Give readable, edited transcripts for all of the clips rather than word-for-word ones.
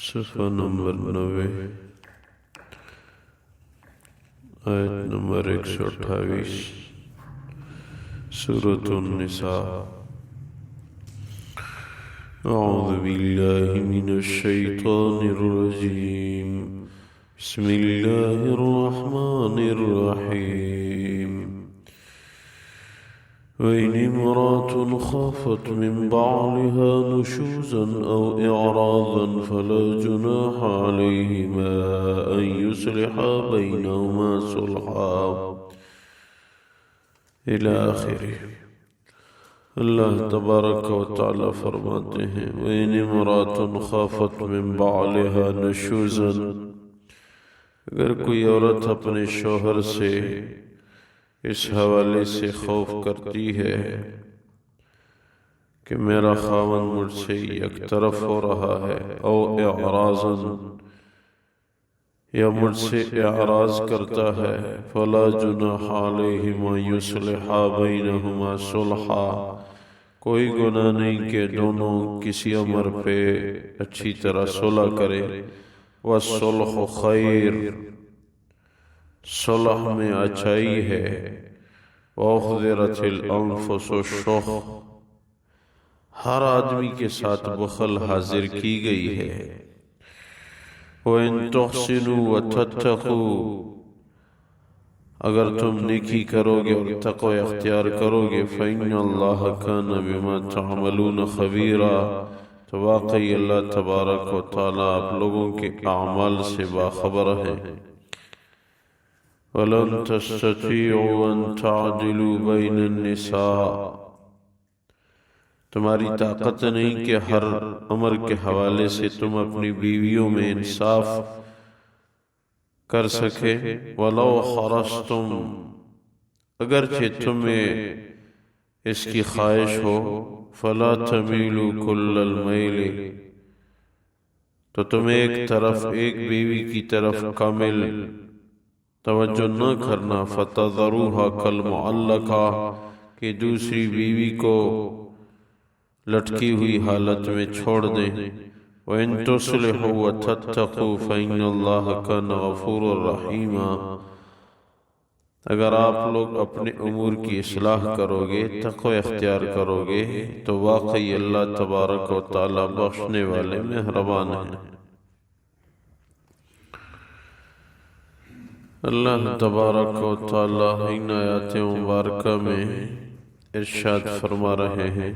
صفحہ نمبر 90 آیت نمبر 128 سورة النساء اعوذ باللہ من الشیطان الرجیم بسم اللہ الرحمن الرحیم وإن امرأة خافت من بعلها نشوزا أو إعراضا فلا جناح عليهما أن يصلحا بينهما صلحا إلى آخره۔ اللہ تبارک و تعالی فرماتے ہیں وإن امرأة خافت من بعلها نشوزا، اگر کوئی عورت اپنے شوہر سے اس حوالے سے خوف کرتی ہے کہ میرا خاوند مجھ سے یک طرف ہو رہا ہے، او اعراضا یا مجھ سے اعراض کرتا ہے، فلا جناح علیہما یصلحا بینہما صلحا، کوئی گناہ نہیں کہ دونوں کسی امر پہ اچھی طرح صلح کرے، والصلح خیر، صلح میں اچھائی ہے، وَأُحْضِرَتِ الْأَنفُسُ الشُّحَّ، ہر آدمی کے ساتھ بخل حاضر کی گئی ہے، وَإِن تُحْسِنُوا وَتَتَّقُوا، اگر تم نیکی کرو گے اور تقوی اختیار کرو گے، فَإِنَّ اللَّهَ كَانَ بِمَا تَعْمَلُونَ خَبِيرًا، تو واقعی اللہ تبارک و تعالیٰ آپ لوگوں کے اعمال سے باخبر ہے۔ وَلَن تَسْتَطِيعُوا أَن تَعْدِلُوا بَيْنَ النِّسَاءِ، تمہاری طاقت نہیں کہ ہر امر کے حوالے سے تم اپنی بیویوں میں انصاف کر سکے، وَلَوْ حَرَصْتُمْ، اگرچہ تمہیں اس کی خواہش ہو، فَلَا تَمِيلُوا كُلَّ الْمَيْلِ، تو تم ایک بیوی کی طرف کامل توجہ نہ کرنا، فَتَذَرُوهَا كَالْمُعَلَّقَةِ، کہ دوسری بیوی کو لٹکی ہوئی حالت میں چھوڑ دیں، وَإِن تُصْلِحُوا وَتَتَّقُوا فَإِنَّ اللَّهَ كَانَ غَفُورًا رَحِيمًا، اگر آپ لوگ اپنے امور کی اصلاح کرو گے، تقوی اختیار کرو گے، تو واقعی اللہ تبارک و تعالی بخشنے والے مہربان ہیں۔ اللہ تبارک و تعالی ان آیات مبارکہ میں ارشاد فرما رہے ہیں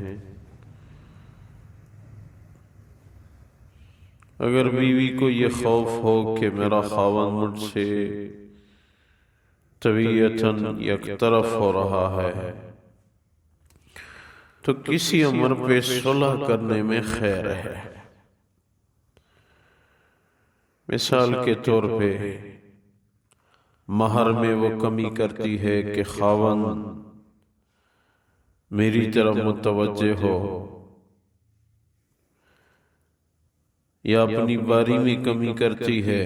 اگر بیوی کو یہ خوف ہو کہ میرا خاوند مجھ سے طبیعتاً یک طرف ہو رہا ہے، تو کسی امر پہ صلح کرنے میں خیر ہے۔ مثال کے طور پہ مہر میں وہ کمی کرتی ہے کہ خاوند میری طرف متوجہ ہو، یا اپنی باری میں کمی کرتی ہے،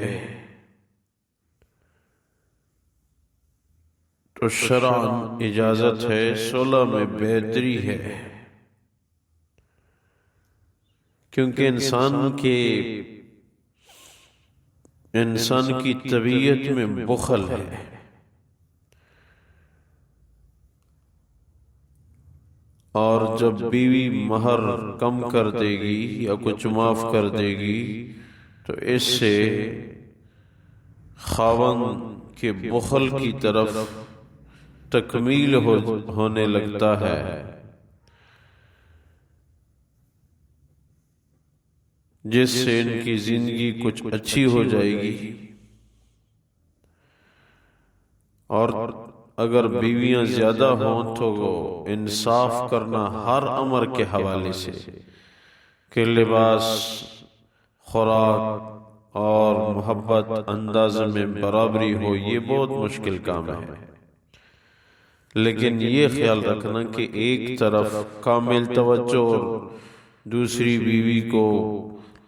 تو شرعاً اجازت ہے، صلح میں بہتری ہے، کیونکہ انسان کی طبیعت میں بخل ہے، اور جب بیوی مہر کم کر دے گی یا کچھ معاف کر دے گی تو اس سے خاوند کے بخل کی طرف تکمیل ہونے لگتا ہے، جس سے ان کی زندگی کچھ اچھی ہو جائے گی۔ اور اگر بیویاں زیادہ ہوں تو انصاف کرنا ہر امر کے حوالے سے، کہ لباس، خوراک اور محبت انداز میں برابری ہو، یہ بہت مشکل کام ہے۔ لیکن یہ خیال رکھنا کہ ایک طرف کامل توجہ اور دوسری بیوی کو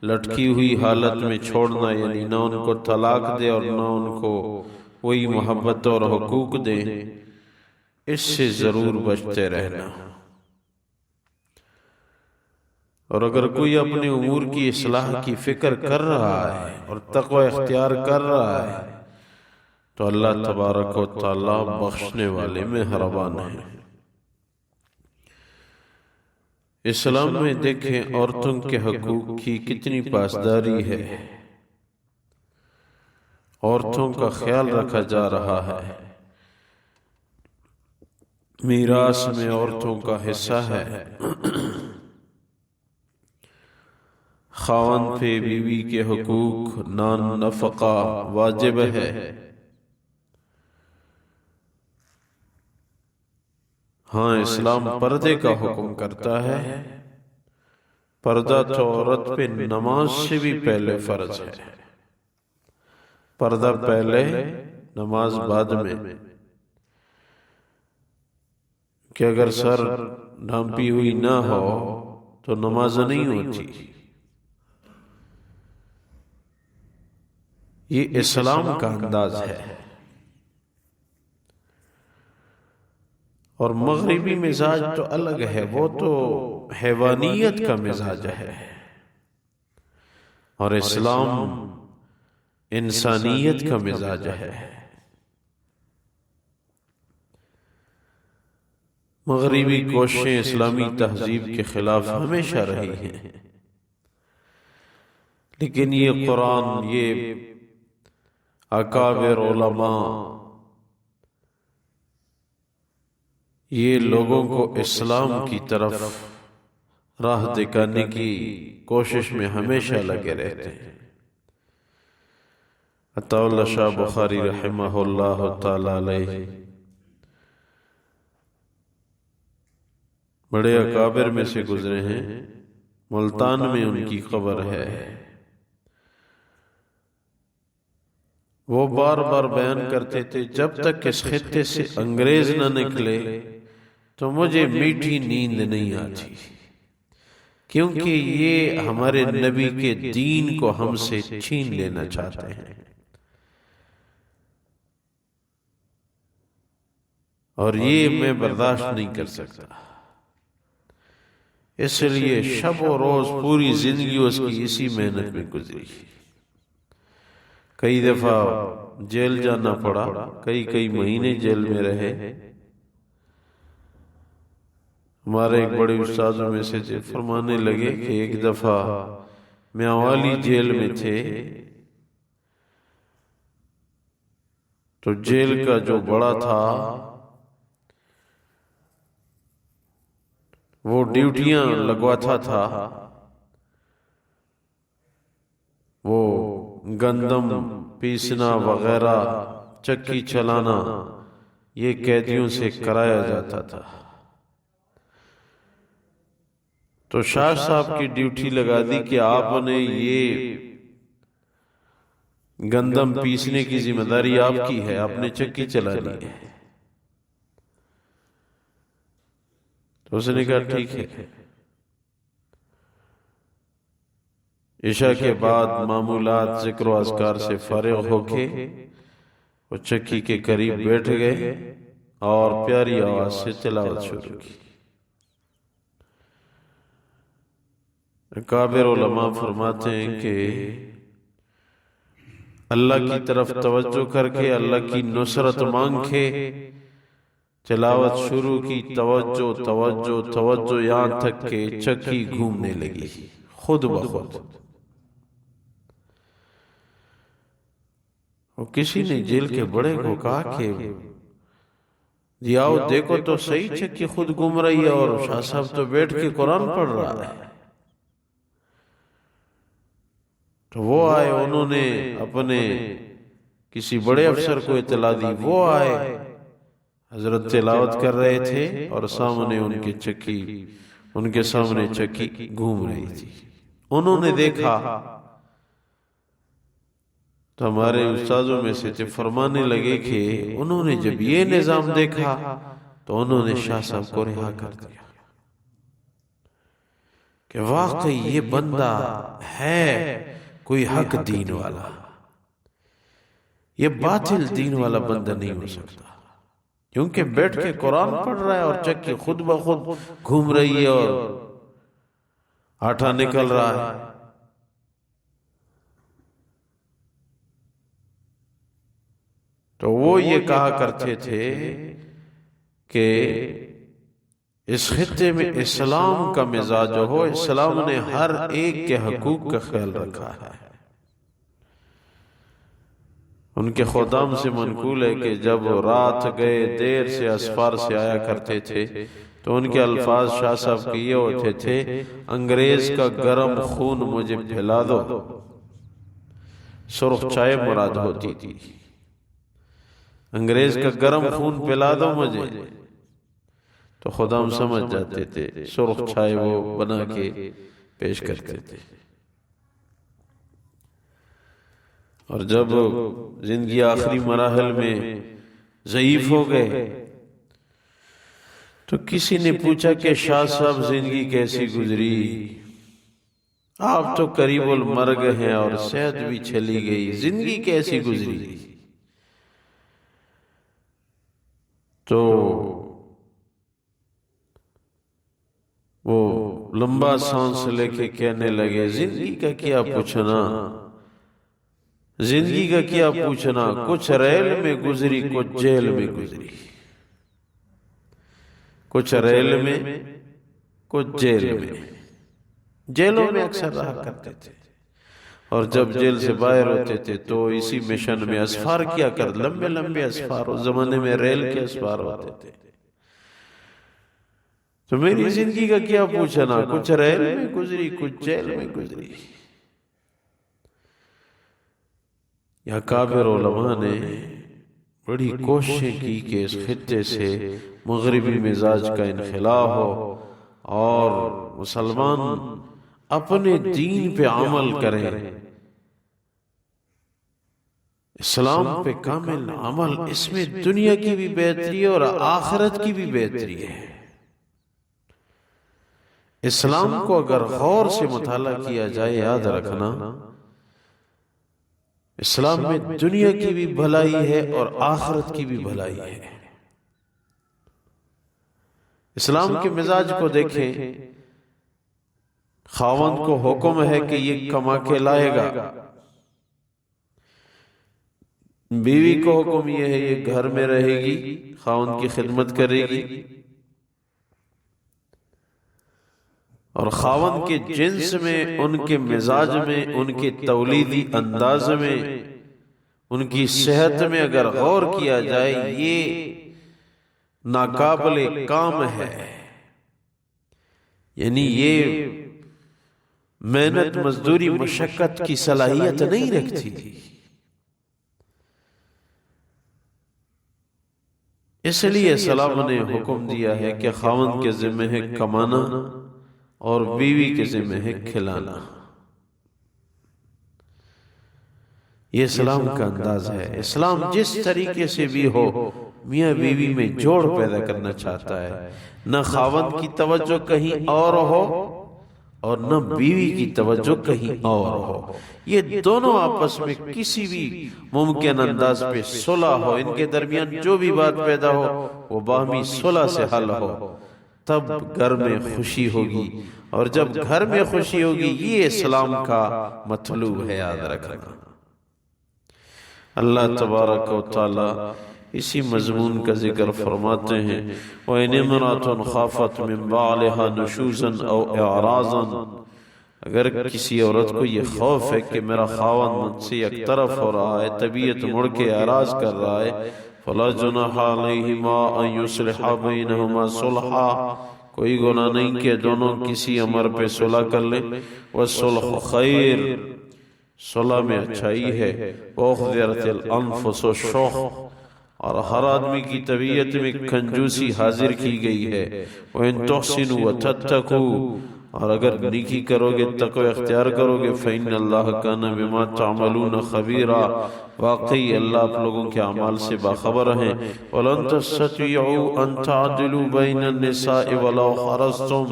لٹکی ہوئی حالت میں چھوڑنا، یعنی نہ ان کو طلاق دے اور نہ ان کو وہی محبت اور حقوق دیں، اس سے ضرور بچتے رہنا۔ اور اگر کوئی اپنے امور کی اصلاح کی فکر کر رہا ہے اور تقوی اختیار کر رہا ہے تو اللہ تبارک و تعالی بخشنے والے مہربان ہے۔ اسلام میں دیکھیں عورتوں کے حقوق کی کتنی پاسداری ہے، عورتوں کا خیال رکھا جا رہا ہے، میراث میں عورتوں کا حصہ ہے، خاوند پہ بیوی کے حقوق نان نفقہ واجب ہے۔ ہاں اسلام پردے کا حکم کرتا ہے، پردہ تو عورت پہ نماز سے بھی پہلے فرض ہے، پردہ پہلے نماز بعد میں، کہ اگر سر ڈھانپی ہوئی نہ ہو تو نماز نہیں ہوتی۔ یہ اسلام کا انداز ہے۔ اور مغربی مزاج تو الگ ہے، وہ تو حیوانیت کا مزاج ہے، اور اسلام انسانیت کا مزاج ہے۔ مغربی کوششیں اسلامی تہذیب کے خلاف ہمیشہ رہی ہیں، لیکن یہ قرآن، یہ اکابر علماء، یہ لوگوں کو اسلام کی طرف راہ دکھانے کی کوشش میں ہمیشہ لگے رہتے ہیں۔ عطا اللہ شاہ بخاری رحمہ اللہ تعالی علیہ بڑے اکابر میں سے گزرے ہیں، ملتان میں ان کی قبر ہے۔ وہ بار بار بیان کرتے تھے، جب تک اس خطے سے انگریز نہ نکلے تو مجھے میٹھی نیند نہیں آتی، کیونکہ یہ ہمارے نبی کے دین کو ہم سے چھین لینا چاہتے ہیں، اور یہ میں برداشت نہیں کر سکتا۔ اس لیے شب و روز پوری زندگی اس کی اسی محنت میں گزری، کئی دفعہ جیل جانا پڑا، کئی مہینے جیل میں رہے۔ ہمارے ایک بڑے استاذوں میں سے فرمانے لگے کہ ایک دفعہ میاوالی جیل میں تھے، تو جیل کا جو بڑا تھا وہ ڈیوٹیاں لگواتا تھا، وہ گندم پیسنا وغیرہ، چکی چلانا، یہ قیدیوں سے کرایا جاتا تھا۔ تو شاہ صاحب کی ڈیوٹی لگا دی کہ آپ نے یہ گندم پیسنے کی ذمہ داری آپ کی ہے، آپ نے چکی چلانی ہے۔ تو اس نے کہا ٹھیک ہے۔ عشاء کے بعد معمولات ذکر و اذکار سے فارغ ہو کے وہ چکی کے قریب بیٹھ گئے اور پیاری آواز سے تلاوت شروع کی۔ اکابر علماء فرماتے ہیں کہ اللہ کی طرف توجہ کر کے، اللہ کی نصرت مانگ کے تلاوت شروع کی، توجہ توجہ توجہ، یہاں تک کہ چکی گھومنے لگی خود بخود۔ کسی نے جیل کے بڑے کو کہا کہ جاؤ دیکھو تو صحیح، چکی خود گھوم رہی ہے اور شاہ صاحب تو بیٹھ کے قرآن پڑھ رہا ہے۔ تو وہ آئے، انہوں نے اپنے کسی بڑے افسر کو اطلاع دی، وہ آئے، حضرت تلاوت کر رہے تھے اور سامنے ان کے سامنے چکی گھوم رہی تھی۔ انہوں نے دیکھا تو ہمارے استاذوں میں سے فرمانے لگے کہ انہوں نے جب یہ نظام دیکھا تو انہوں نے شاہ صاحب کو رہا کر دیا، کہ واقعی یہ بندہ ہے کوئی حق دین والا، یہ باطل دین والا بندہ نہیں ہو سکتا، کیونکہ بیٹھ کے قرآن پڑھ رہا ہے اور چکی خود بخود گھوم رہی ہے اور آٹا نکل رہا ہے، تو وہ یہ کہا کرتے تھے کہ اس خطے میں اسلام کا مزاج ہو، اسلام نے ہر ایک کے حقوق کا خیال رکھا ہے۔ ان کے خدام سے منقول ہے کہ جب رات گئے دیر سے اسفار سے آیا کرتے تھے تو ان کے الفاظ شاہ صاحب کے یہ ہوتے تھے، انگریز کا گرم خون مجھے پھیلا دو، سرخ چائے مراد ہوتی تھی، انگریز کا گرم خون پلا دو مجھے، تو خدام سمجھ جاتے تھے، سرخ چائے وہ بنا کے پیش کرتے تھے۔ اور جب زندگی آخری مراحل میں ضعیف ہو گئے تو کسی نے پوچھا کہ شاہ صاحب زندگی کیسی گزری؟ آپ تو قریب المرگ ہیں اور صحت بھی چلی گئی، زندگی کیسی گزری؟ تو وہ لمبا سانس لے کے کہنے لگے، زندگی کا کیا پوچھنا، زندگی کا کیا پوچھنا، کچھ ریل میں گزری، کچھ جیل میں گزری، کچھ ریل میں کچھ جیل میں، جیلوں میں اکثر رہا کرتے تھے، اور جب جیل سے باہر ہوتے تھے تو اسی مشن میں اسفار کیا کرتے، لمبے لمبے اسفار، اس زمانے میں ریل کے اسفار ہوتے تھے۔ تو میری زندگی کا کیا پوچھنا، کچھ ریل میں گزری، کچھ جیل میں گزری۔ یا کابر علماء نے بڑی کوششیں کی کہ اس خطے سے مغربی مزاج کا انخلا ہو اور مسلمان اپنے دین پہ عمل کریں، اسلام پہ کامل عمل، اس میں دنیا کی بھی بہتری ہے اور آخرت کی بھی بہتری ہے۔ اسلام کو اگر غور سے مطالعہ کیا جائے، یاد رکھنا اسلام میں دنیا کی بھی بھلائی ہے اور آخرت کی بھی بھلائی ہے۔ اسلام کے مزاج کو دیکھیں، خاوند کو حکم ہے کہ یہ کما کے لائے گا، بیوی کو حکم یہ ہے یہ گھر میں رہے گی، خاوند کی خدمت کرے گی، اور خاوند کے جنس میں، ان کے مزاج میں، ان کے تولیدی انداز میں، ان کی صحت میں اگر غور کیا جائے، یہ ناقابل کام ہے، یعنی یہ محنت مزدوری مشقت کی صلاحیت نہیں رکھتی تھی۔ اس لیے اسلام نے حکم دیا ہے کہ خاوند کے ذمہ ہے کمانا اور بیوی کے ذمہ ہے کھلانا۔ یہ اسلام کا انداز ہے۔ اسلام جس طریقے سے بھی ہو میاں بیوی میں جوڑ پیدا کرنا چاہتا ہے، نہ خاوند کی توجہ کہیں اور ہو اور نہ بیوی کی توجہ کہیں اور ہو، یہ دونوں آپس میں کسی بھی ممکن انداز پہ صلح ہو، ان کے درمیان جو بھی بات پیدا ہو وہ باہمی صلح سے حل ہو، تب گھر میں خوشی ہوگی، اور جب گھر میں خوشی ہوگی یہ اسلام کا مطلوب ہے، یاد رکھنا۔ اللہ تبارک و تعالی اسی مضمون کا ذکر فرماتے ہیں، وَإِنِ امْرَأَةٌ خَافَتْ مِنْ بَعْلِهَا نُشُوزًا أَوْ إِعْرَاضًا، اگر کسی عورت کو یہ خوف ہے کہ میرا خاوند مجھ سے یک طرف ہو رہا ہے، طبیعت مڑ کے اعراض کر رہا ہے، فَلَا جُنَاحَ عَلَيْهِمَا أَن يُصْلِحَا بَيْنَهُمَا صُلْحًا، کوئی گناہ نہیں کہ دونوں کسی امر پہ صلح کر لیں، وَالصُّلْحُ خَيْرٌ، صلح میں اچھائی ہے، وَأُحْضِرَتِ الْأَنفُسُ الشُّحَّ، اور ہر آدمی کی طبیعت میں کنجوسی حاضر کی گئی ہے، وَإِن تُحْسِنُوا وَتَتَّقُوا، اور اگر نیکی کرو گے، تقوی اختیار کرو گے، فَإِنَّ اللَّهَ كَانَ بِمَا تَعْمَلُونَ خَبِيرًا، واقعی اللہ آپ لوگوں کے اعمال سے باخبر ہیں، وَلَن تَسْتَطِيعُوا أَن تَعْدِلُوا بَيْنَ النِّسَاءِ وَلَوْ حَرَصْتُمْ،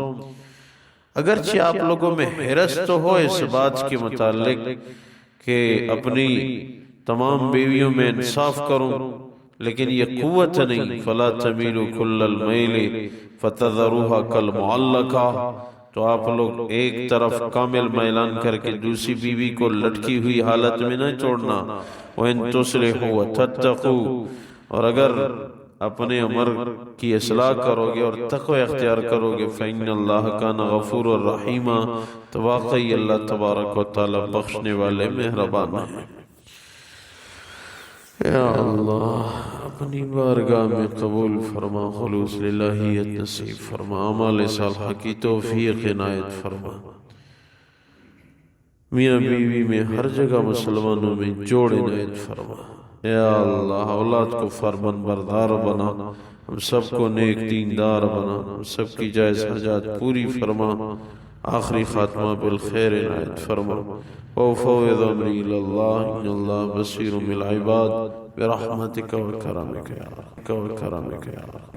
اگرچہ آپ لوگوں میں حرص تو ہو اس بات کے متعلق کہ اپنی تمام بیویوں میں انصاف کروں، لیکن یہ قوت نہیں، فَلَا تَمِيلُوا كُلَّ الْمَيْلِ فَتَذَرُوهَا كَالْمُعَلَّقَةِ، تو آپ لوگ ایک طرف کامل میلان کر کے دوسری بیوی کو لٹکی ہوئی حالت میں نہ چھوڑنا. وَإِن تُصْلِحُوا وَتَتَّقُوا، اور اگر اپنے عمر کی اصلاح کرو گے اور تقوی اختیار کرو گے فَإِنَّ اللَّهَ كَانَ غَفُورًا رَحِيمًا، تو واقعی اللہ تبارک و تعالی بخشنے والے مہربان ہیں. یا اللہ اپنی بارگاہ میں قبول فرما، خلوص للہیت نصیب فرما، اعمال صالحہ کی توفیق عنایت فرما. میاں بیوی میں ہر جگہ مسلمانوں میں جوڑ عنایت فرما. یا اللہ اولاد کو فرمان بردار بنا، ہم سب کو نیک دیندار بنا، ہم سب کی جائز حاجات پوری فرما، آخری خاتمہ بالخیر عنایت فرما. وَأُفَوِّضُ أَمْرِي إِلَى اللَّهِ إِنَّ اللَّهَ بَصِيرٌ بِالْعِبَادِ بِرَحْمَتِكَ وَكَرَمِكَ يَا رَبِّ.